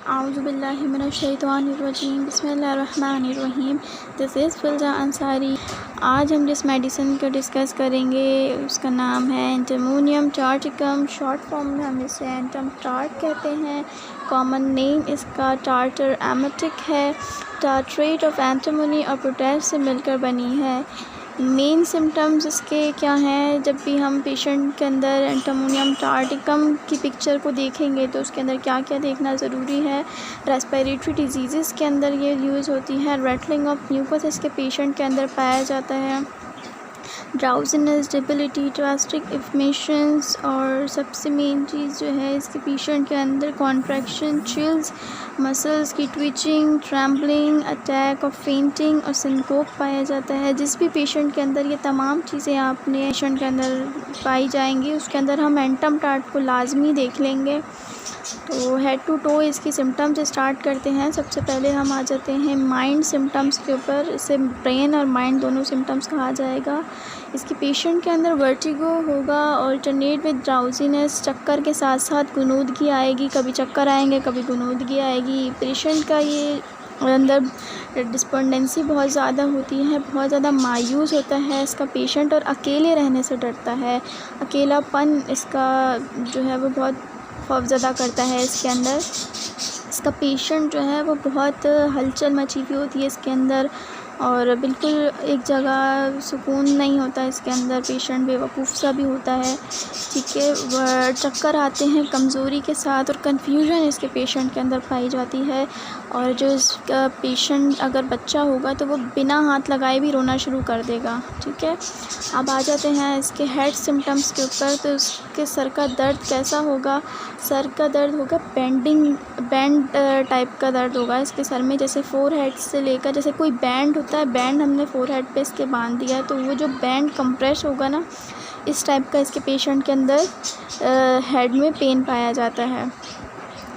आऊज़ुबिल्लाहि मिनश्शैतानिर्रजीम बिस्मिल्लाहिर्रहमानिर्रहीम। This is Filza Ansari. आज हम जिस मेडिसिन को डिस्कस करेंगे उसका नाम है एंटीमोनियम टार्टिकम। शॉर्ट फॉर्म में हम इसे एंटम टार्ट कहते हैं। कॉमन नेम इसका टार्टर एमेटिक है। टार्ट्रेट ऑफ एंटीमोनी और पोटैश से मिलकर बनी है। मेन सिम्टम्स इसके क्या हैं? जब भी हम पेशेंट के अंदर एंटीमोनियम टार्टिकम की पिक्चर को देखेंगे तो उसके अंदर क्या क्या देखना ज़रूरी है। रेस्पिरेटरी डिजीज़ के अंदर ये यूज़ होती है। रेटलिंग ऑफ म्यूकस इसके पेशेंट के अंदर पाया जाता है। ड्राउजीनेस, डेबिलिटी, ड्रास्टिक इन्फ्लेमेशंस और सबसे मेन चीज़ जो है इसके पेशेंट के अंदर कॉन्ट्रैक्शन, चिल्स, मसल्स की ट्विचिंग, ट्रैम्बलिंग, अटैक और फेंटिंग और सिनकोप पाया जाता है। जिस भी पेशेंट के अंदर ये तमाम चीज़ें आपने पेशेंट के अंदर पाई जाएंगी उसके अंदर हम एंटम टार्ट को लाजमी देख लेंगे। तो हेड टू टो इसकी सिम्टम्स स्टार्ट करते हैं। सबसे पहले हम आ जाते हैं माइंड सिम्टम्स के ऊपर। इसे ब्रेन और माइंड दोनों सिम्टम्स कहा जाएगा। इसके पेशेंट के अंदर वर्टिगो होगा, अल्टरनेट विद ड्राउजीनेस, चक्कर के साथ साथ गुनूदगी आएगी। कभी चक्कर आएंगे, कभी गुनूदगी आएगी। पेशेंट का ये अंदर डिस्पेंडेंसी बहुत ज़्यादा होती है, बहुत ज़्यादा मायूस होता है इसका पेशेंट और अकेले रहने से डरता है। अकेलापन इसका जो है वो बहुत खौफज़दा करता है। इसके अंदर इसका पेशेंट जो है वो बहुत हलचल मची हुई होती है इसके अंदर और बिल्कुल एक जगह सुकून नहीं होता इसके अंदर। पेशेंट बेवकूफ़ सा भी होता है, ठीक है। चक्कर आते हैं कमज़ोरी के साथ और कन्फ्यूजन इसके पेशेंट के अंदर पाई जाती है। और जो इसका पेशेंट अगर बच्चा होगा तो वो बिना हाथ लगाए भी रोना शुरू कर देगा, ठीक है। अब आ जाते हैं इसके हेड सिम्टम्स के ऊपर। तो इसके सर का दर्द कैसा होगा? सर का दर्द होगा बैंड टाइप का दर्द होगा इसके सर में। जैसे फोर हेड से लेकर, जैसे कोई बैंड होता है, बैंड हमने फोर हेड पे इसके बांध दिया है तो वो जो बैंड कंप्रेस होगा ना, इस टाइप का इसके पेशेंट के अंदर हेड में पेन पाया जाता है।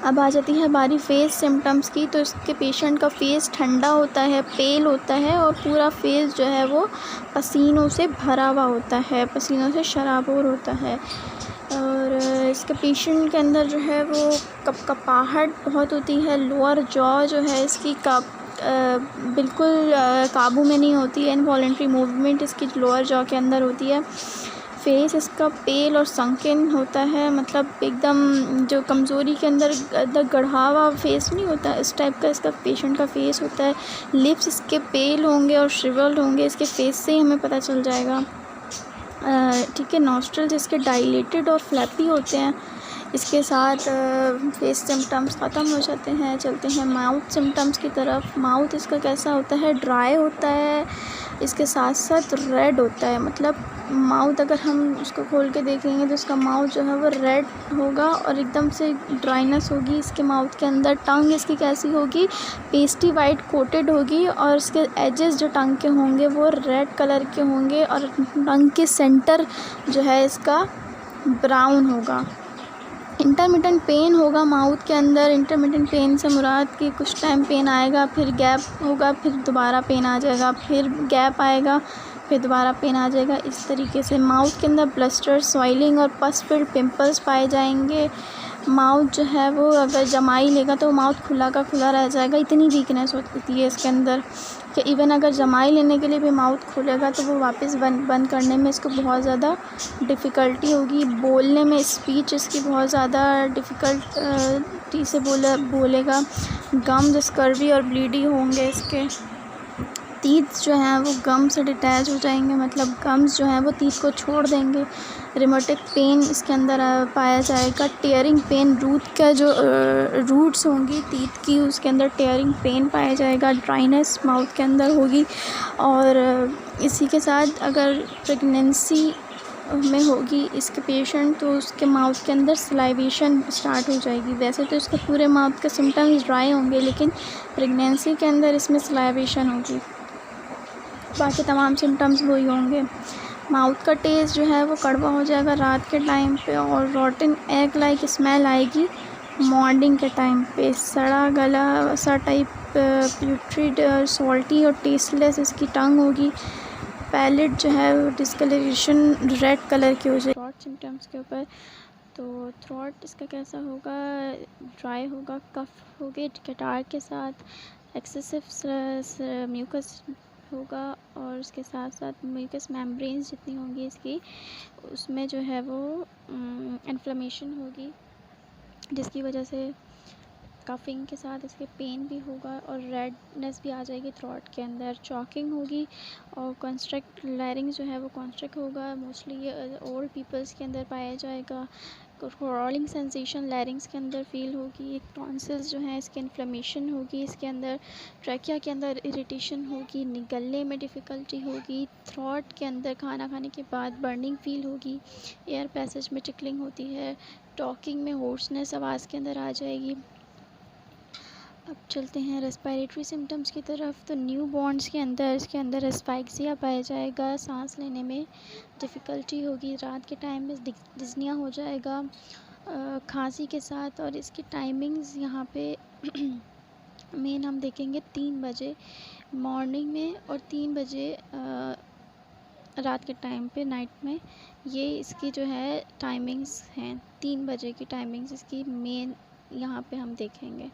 अब आ जाती है बारी फेस सिम्टम्स की। तो इसके पेशेंट का फेस ठंडा होता है, पेल होता है और पूरा फेस जो है वो पसीनों से भरा हुआ होता है, पसीनों से शराबोर होता है। और इसके पेशेंट के अंदर जो है वो कपकपाहट बहुत होती है। लोअर जॉ जो है इसकी बिल्कुल काबू में नहीं होती है। इनवॉलेंट्री मूवमेंट इसकी लोअर जॉ के अंदर होती है। फेस इसका पेल और संकिन होता है, मतलब एकदम जो कमज़ोरी के अंदर गढ़ावा फेस नहीं होता, इस टाइप का इसका पेशेंट का फेस होता है। लिप्स इसके पेल होंगे और श्रिवल्ड होंगे, इसके फेस से ही हमें पता चल जाएगा, ठीक है। नॉस्ट्रल्स इसके डायलेटेड और फ्लैपी होते हैं। इसके साथ फेस सिम्टम्स ख़त्म हो जाते हैं। चलते हैं माउथ सिम्टम्स की तरफ। माउथ इसका कैसा होता है? ड्राई होता है, इसके साथ साथ रेड होता है। मतलब माउथ अगर हम उसको खोल के देखेंगे तो इसका माउथ जो है वो रेड होगा और एकदम से ड्राइनेस होगी इसके माउथ के अंदर। टंग इसकी कैसी होगी? पेस्टी वाइट कोटेड होगी और इसके एजेस जो टंग के होंगे वो रेड कलर के होंगे और टंग के सेंटर जो है इसका ब्राउन होगा। इंटरमिटेंट पेन होगा माउथ के अंदर। इंटरमिटेंट पेन से मुराद कि कुछ टाइम पेन आएगा, फिर गैप होगा, फिर दोबारा पेन आ जाएगा, फिर गैप आएगा, फिर दोबारा पेन आ जाएगा। इस तरीके से माउथ के अंदर ब्लस्टर, स्वेलिंग और पस फिल्ड पिंपल्स पाए जाएंगे। माउथ जो है वो अगर जमाई लेगा तो माउथ खुला का खुला रह जाएगा, इतनी वीकनेस होती है इसके अंदर कि इवन अगर जमाई लेने के लिए भी माउथ खुलेगा तो वो वापस बंद करने में इसको बहुत ज़्यादा डिफ़िकल्टी होगी। बोलने में स्पीच इसकी बहुत ज़्यादा डिफ़िकल्टी से बोलेगा। गम्स स्कर्वी और ब्लीडी होंगे इसके। टीथ जो हैं वो गम से डिटैच हो जाएंगे, मतलब गम्स जो हैं वो टीथ को छोड़ देंगे। रिमेटिक पेन इसके अंदर पाया जाएगा। टेयरिंग पेन, रूट का जो रूट्स होंगी टीथ की उसके अंदर टेयरिंग पेन पाया जाएगा। ड्राइनेस माउथ के अंदर होगी। और इसी के साथ अगर प्रेगनेंसी में होगी इसके पेशेंट तो उसके माउथ के अंदर सलाइवेशन स्टार्ट हो जाएगी। वैसे तो इसके पूरे माउथ के सिम्टम्स ड्राई होंगे लेकिन प्रेगनेंसी के अंदर इसमें सलाइवेशन होगी, बाकी तमाम सिम्टम्स वही होंगे। माउथ का टेस्ट जो है वो कड़वा हो जाएगा रात के टाइम पे और रॉटन एग लाइक स्मेल आएगी मॉर्निंग के टाइम पे। सड़ा गला सा टाइप प्यूट्रिड, सॉल्टी और टेस्टलेस इसकी टंग होगी। पैलेट जो है वो डिस्कलरेशन रेड कलर की हो जाएगी। शॉर्ट सिम्टम्स के ऊपर तो थ्रोट इसका कैसा होगा, ड्राई होगा, कफ होगी कटार के साथ, एक्सेसिव म्यूकस होगा और उसके साथ साथ म्यूकस मेम्ब्रेन्स जितनी होंगी इसकी उसमें जो है वो इन्फ्लेमेशन होगी, जिसकी वजह से कफिंग के साथ इसके पेन भी होगा और रेडनेस भी आ जाएगी थ्रोट के अंदर, चॉकिंग होगी और कॉन्स्ट्रक्ट लैरिंग जो है वो कॉन्स्ट्रक्ट होगा। मोस्टली ये ओल्ड पीपल्स के अंदर पाया जाएगा। क्रॉलिंग सेंसेशन लैरिंग्स के अंदर फील होगी। टॉन्सिल्स जो है इसके इन्फ्लेमेशन होगी, इसके अंदर ट्रैकिया के अंदर इरिटेशन होगी, निगलने में डिफ़िकल्टी होगी, थ्रोट के अंदर खाना खाने के बाद बर्निंग फील होगी, एयर पैसेज में टिकलिंग होती है, टॉकिंग में होर्सनेस आवाज़ के अंदर आ जाएगी। अब चलते हैं रेस्पिरेटरी सिम्टम्स की तरफ। तो न्यू बॉर्न्स के अंदर इसके अंदर एस्फाइक्सिया पाया जाएगा, सांस लेने में डिफ़िकल्टी होगी, रात के टाइम में डिज़निया हो जाएगा खांसी के साथ। और इसकी टाइमिंग्स यहाँ पे मेन हम देखेंगे 3 बजे मॉर्निंग में और 3 बजे रात के टाइम पे नाइट में। ये इसकी जो है टाइमिंग्स हैं, 3 बजे की टाइमिंग्स इसकी मेन यहाँ पे हम देखेंगे।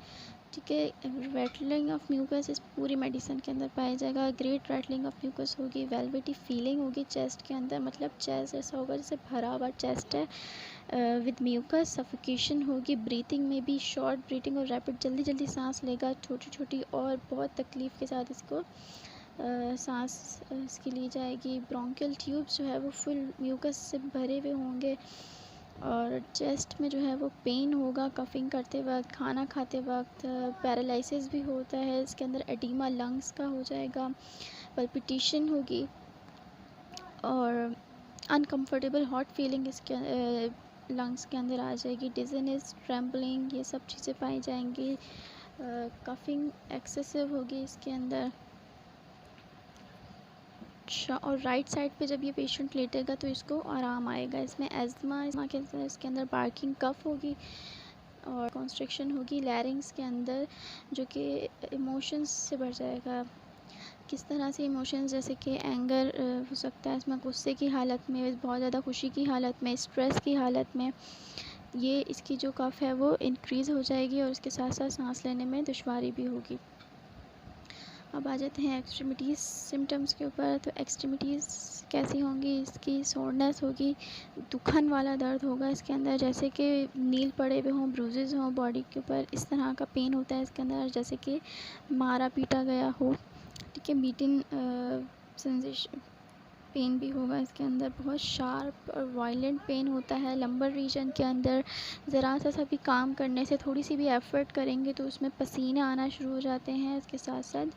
ठीक है। रैटलिंग ऑफ म्यूकस इस पूरी मेडिसिन के अंदर पाया जाएगा। ग्रेट रैटलिंग ऑफ म्यूकस होगी, वेलवेटी फीलिंग होगी चेस्ट के अंदर, मतलब चेस्ट ऐसा होगा जैसे भरा हुआ चेस्ट है विद म्यूकस। सफोकेशन होगी, ब्रीथिंग में भी शॉर्ट ब्रीथिंग और रैपिड, जल्दी जल्दी सांस लेगा, छोटी छोटी और बहुत तकलीफ़ के साथ इसको सांस इसकी ली जाएगी। ब्रोंकियल ट्यूब्स जो है वो फुल म्यूकस से भरे हुए होंगे और चेस्ट में जो है वो पेन होगा कफिंग करते वक्त, खाना खाते वक्त। पैरालिसिस भी होता है इसके अंदर, एडिमा लंग्स का हो जाएगा, पल्पिटेशन होगी और अनकंफर्टेबल हॉट फीलिंग इसके लंग्स के अंदर आ जाएगी। डिजीनेस, ट्रेम्बलिंग, ये सब चीज़ें पाई जाएंगी। कफिंग एक्सेसिव होगी इसके अंदर। अच्छा, और राइट साइड पे जब ये पेशेंट लेटेगा तो इसको आराम आएगा। इसमें एज़मा के अंदर इसके अंदर बार्किंग कफ होगी और कॉन्स्ट्रिक्शन होगी लैरिंग्स के अंदर, जो कि इमोशंस से भर जाएगा। किस तरह से इमोशंस, जैसे कि एंगर हो सकता है इसमें, गुस्से की हालत में, बहुत ज़्यादा खुशी की हालत में, स्ट्रेस की हालत में ये इसकी जो कफ है वो इंक्रीज़ हो जाएगी और उसके साथ साथ सांस लेने में दुश्वारी भी होगी। अब आ जाते हैं एक्सट्रीमिटीज़ सिम्टम्स के ऊपर। तो एक्सट्रीमिटीज़ कैसी होंगी, इसकी सोरनेस होगी, दुखन वाला दर्द होगा इसके अंदर, जैसे कि नील पड़े हुए हों, ब्रूजेज़ हों बॉडी के ऊपर, इस तरह का पेन होता है इसके अंदर, जैसे कि मारा पीटा गया हो। ठीक है। बीटिंग सेंसेशन पेन भी होगा इसके अंदर, बहुत शार्प और वायलेंट पेन होता है लंबर रीजन के अंदर। ज़रा सा भी काम करने से, थोड़ी सी भी एफ़र्ट करेंगे तो उसमें पसीने आना शुरू हो जाते हैं, इसके साथ साथ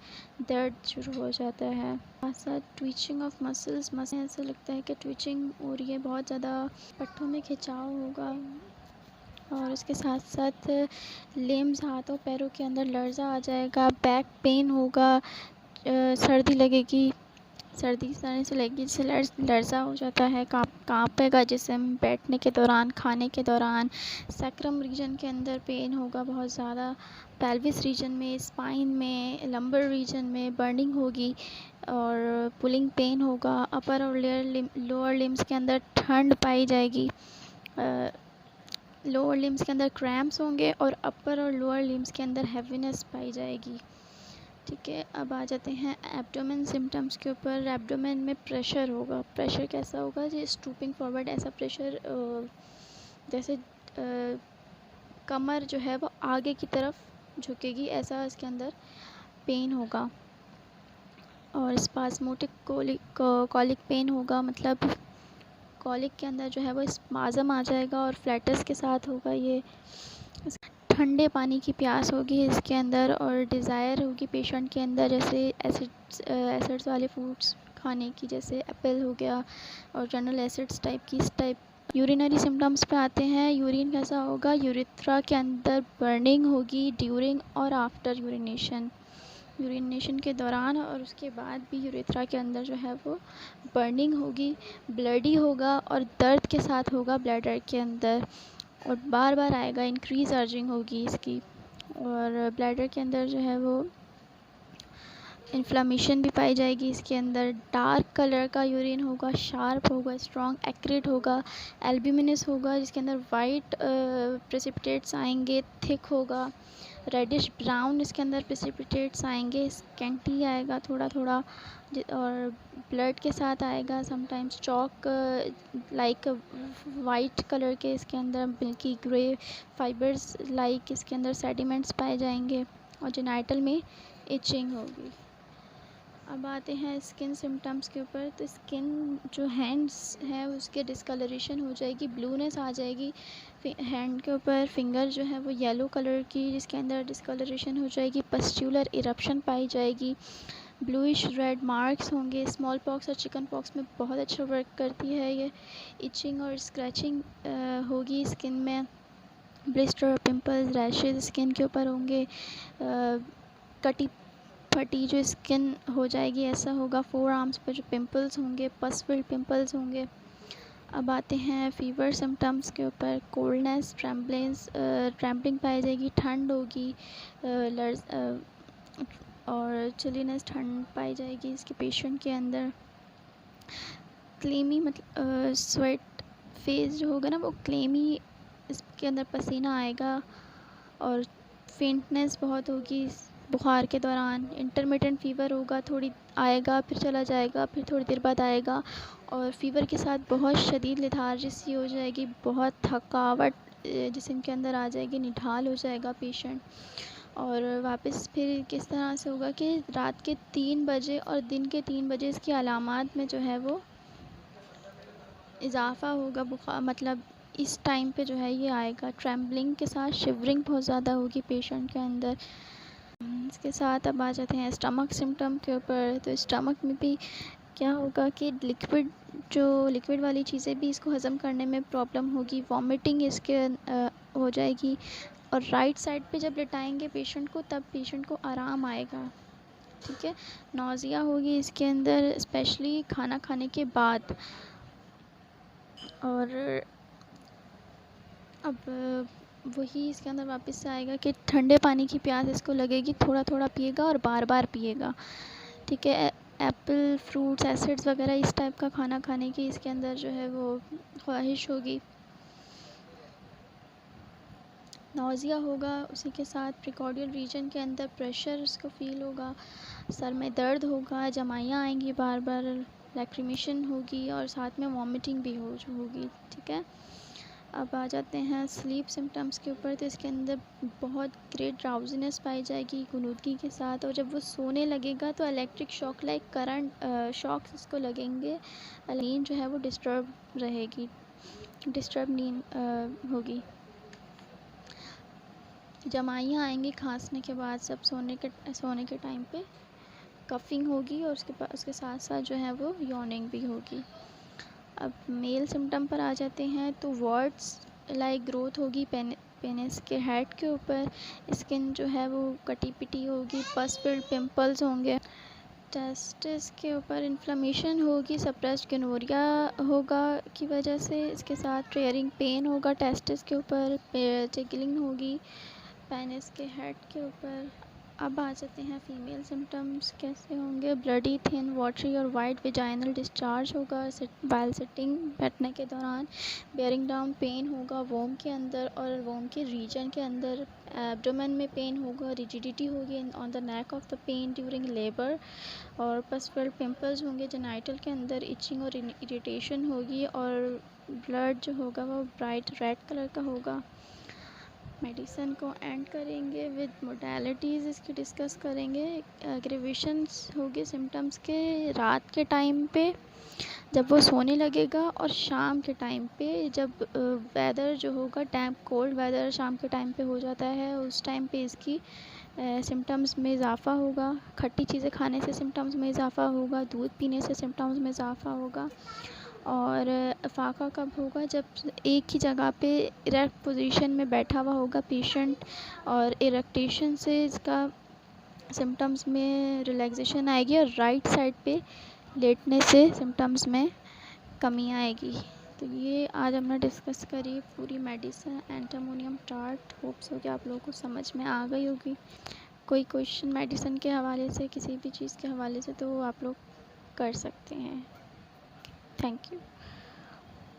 दर्द शुरू हो जाता है। साथ साथ ट्विचिंग ऑफ मसल्स, ऐसा लगता है कि ट्विचिंग हो रही है, बहुत ज़्यादा पट्टों में खिंचाव होगा और इसके साथ साथ लिम्स, हाथों पैरों के अंदर लर्जा आ जाएगा, बैक पेन होगा, सर्दी लगेगी, सर्दी से लगेगी, जिससे लर्जा हो जाता है, काँपेगा जिस्म बैठने के दौरान, खाने के दौरान। सैक्रम रीजन के अंदर पेन होगा बहुत ज़्यादा, पेल्विस रीजन में, स्पाइन में, लंबर रीजन में बर्निंग होगी और पुलिंग पेन होगा। अपर और लोअर लिम्स के अंदर ठंड पाई जाएगी, लोअर लिम्स के अंदर क्रैम्प्स होंगे और अपर और लोअर लिम्स के अंदर हैवीनेस पाई जाएगी। ठीक है। अब आ जाते हैं एब्डोमेन सिम्टम्स के ऊपर। एब्डोमेन में प्रेशर होगा। प्रेशर कैसा होगा, ये स्टूपिंग फॉरवर्ड, ऐसा प्रेशर जैसे कमर जो है वो आगे की तरफ झुकेगी, ऐसा इसके अंदर पेन होगा। और स्पास्मोटिक कॉलिक पेन होगा, मतलब कॉलिक के अंदर जो है वो स्पाज़म आ जाएगा और फ्लैटस के साथ होगा। ये ठंडे पानी की प्यास होगी इसके अंदर और डिज़ायर होगी पेशेंट के अंदर, जैसे एसिड्स वाले फूड्स खाने की, जैसे एप्पल हो गया और जनरल एसिड्स टाइप की, इस टाइप। यूरिनरी सिम्टम्स पे आते हैं। यूरिन कैसा होगा, यूरेथ्रा के अंदर बर्निंग होगी ड्यूरिंग और आफ्टर यूरिनेशन के दौरान और उसके बाद भी यूरेथ्रा के अंदर जो है वो बर्निंग होगी, ब्लडी होगा और दर्द के साथ होगा ब्लैडर के अंदर और बार बार आएगा, इंक्रीज़ अर्जिंग होगी इसकी। और ब्लैडर के अंदर जो है वो इन्फ्लामेशन भी पाई जाएगी इसके अंदर। डार्क कलर का यूरिन होगा, शार्प होगा, स्ट्रॉन्ग एक्रेट होगा, एल्ब्यूमिनस होगा जिसके अंदर वाइट प्रेसिपिटेट्स आएंगे, थिक होगा, रेडिश ब्राउन इसके अंदर प्रेसिपिटेट्स आएंगे, स्कैंटी आएगा थोड़ा थोड़ा, और ब्लड के साथ आएगा sometimes chalk like white colour के इसके अंदर मिल्की ग्रे फाइबर्स लाइक इसके अंदर सेडिमेंट्स पाए जाएंगे, और जेनाइटल में इचिंग होगी। अब आते हैं स्किन सिम्टम्स के ऊपर। तो स्किन जो हैंड्स है उसके डिस्कलरेशन हो जाएगी, ब्लूनेस आ जाएगी हैंड के ऊपर। फिंगर जो है वो येलो कलर की जिसके अंदर डिस्कलरेशन हो जाएगी, पस्ट्यूलर इरप्शन पाई जाएगी, ब्लूइश रेड मार्क्स होंगे। स्मॉल पॉक्स और चिकन पॉक्स में बहुत अच्छा वर्क करती है ये। इचिंग और स्क्रैचिंग होगी स्किन में, ब्लिस्टर, पिंपल्स, रैशेज स्किन के ऊपर होंगे, कटी फटी जो स्किन हो जाएगी ऐसा होगा। फोर आर्म्स पर जो पिंपल्स होंगे, पस फिल्ड पिंपल्स होंगे। अब आते हैं फीवर सिम्टम्स के ऊपर। कोल्डनेस, ट्रैम्पलिंग पाई जाएगी, ठंड होगी, और चिलीनेस ठंड पाई जाएगी इसके पेशेंट के अंदर। क्लेमी मतलब स्वेट फेस जो होगा ना वो क्लेमी, इसके अंदर पसीना आएगा, और फेंटनेस बहुत होगी बुखार के दौरान। इंटरमिटेंट फ़ीवर होगा, थोड़ी आएगा फिर चला जाएगा, फिर थोड़ी देर बाद आएगा, और फ़ीवर के साथ बहुत शदीद लेथार्जी हो जाएगी, बहुत थकावट जिस्म के अंदर आ जाएगी, निढाल हो जाएगा पेशेंट। और वापस फिर किस तरह से होगा कि रात के 3 बजे और दिन के 3 बजे इसकी अलामात में जो है वो इजाफ़ा होगा। बुखार मतलब इस टाइम पे जो है ये आएगा। ट्रैम्बलिंग के साथ शिवरिंग बहुत ज़्यादा होगी पेशेंट के अंदर। इसके साथ अब आ जाते हैं स्टमक सिम्टम के ऊपर। तो स्टमक में भी क्या होगा कि लिक्विड वाली चीज़ें भी इसको हज़म करने में प्रॉब्लम होगी, वॉमिटिंग इसके हो जाएगी, और राइट साइड पे जब लेटाएंगे पेशेंट को तब पेशेंट को आराम आएगा। ठीक है। नौज़िया होगी इसके अंदर स्पेशली खाना खाने के बाद। और अब वही इसके अंदर वापस से आएगा कि ठंडे पानी की प्यास इसको लगेगी, थोड़ा थोड़ा पिएगा और बार बार पिएगा। ठीक है। एप्पल, फ्रूट्स, एसिड्स वगैरह इस टाइप का खाना खाने की इसके अंदर जो है वो ख्वाहिश होगी। नौज़िया होगा, उसी के साथ प्रिकॉर्डियल रीजन के अंदर प्रेशर इसको फील होगा, सर में दर्द होगा, जमाइयाँ आएंगी बार बार, लैक्रिमेशन होगी, और साथ में वॉमिटिंग भी होगी। ठीक है। अब आ जाते हैं स्लीप सिम्टम्स के ऊपर। तो इसके अंदर बहुत ग्रेट ड्राउजीनेस पाई जाएगी गुनूदगी के साथ, और जब वो सोने लगेगा तो electric shock like current shocks इसको लगेंगे। नींद जो है वो डिस्टर्ब नींद होगी। जमाइयाँ आएंगी खांसने के बाद, सब सोने के टाइम पे कफिंग होगी, और उसके साथ साथ जो है वो यॉर्निंग भी होगी। अब मेल सिम्टम पर आ जाते हैं। तो वर्ड्स लाइक ग्रोथ होगी पेनिस के हेड के ऊपर, स्किन जो है वो कटी पिटी होगी, पस फिल्ड पिंपल्स होंगे। टेस्टिस के ऊपर इन्फ्लेमेशन होगी, सप्रेस्ड गनोरिया होगा की वजह से। इसके साथ ट्रेयरिंग पेन होगा टेस्टिस के ऊपर, टिकलिंग होगी पेनिस के हेड के ऊपर। अब आ जाते हैं फीमेल सिम्टम्स कैसे होंगे। ब्लडी, थिन, वाटरी और वाइट वेजाइनल डिस्चार्ज होगा वाइल सिटिंग, बैठने के दौरान। बेयरिंग डाउन पेन होगा वोम के अंदर और वोम के रीजन के अंदर। एब्डोमेन में पेन होगा, रिजिडिटी होगी on the neck of the pen during labour, और पस फिल्ड पिंपल्स होंगे जेनाइटल के अंदर, इचिंग और इरिटेशन होगी, और ब्लड जो होगा वो ब्राइट रेड कलर का होगा। मेडिसिन को एंड करेंगे विद मोडालिटीज़ इसकी डिस्कस करेंगे। एग्रीवेशंस होगी सिम्टम्स के रात के टाइम पे जब वो सोने लगेगा, और शाम के टाइम पे जब वेदर जो होगा डैम्प कोल्ड वेदर शाम के टाइम पे हो जाता है, उस टाइम पे इसकी सिम्टम्स में इजाफ़ा होगा। खट्टी चीज़ें खाने से सिम्टम्स में इजाफ़ा होगा, दूध पीने से सिम्टम्स में इजाफ़ा होगा। और फाका कब होगा, जब एक ही जगह पे इरेक्ट पोजीशन में बैठा हुआ होगा पेशेंट, और इरेक्टेशन से इसका सिम्टम्स में रिलैक्सेशन आएगी, और राइट साइड पे लेटने से सिम्टम्स में कमी आएगी। तो ये आज हमने डिस्कस करी पूरी मेडिसिन एंटामोनियम टार्ट। होप्स हो कि आप लोगों को समझ में आ गई होगी। कोई क्वेश्चन मेडिसिन के हवाले से, किसी भी चीज़ के हवाले से, तो आप लोग कर सकते हैं। Thank you.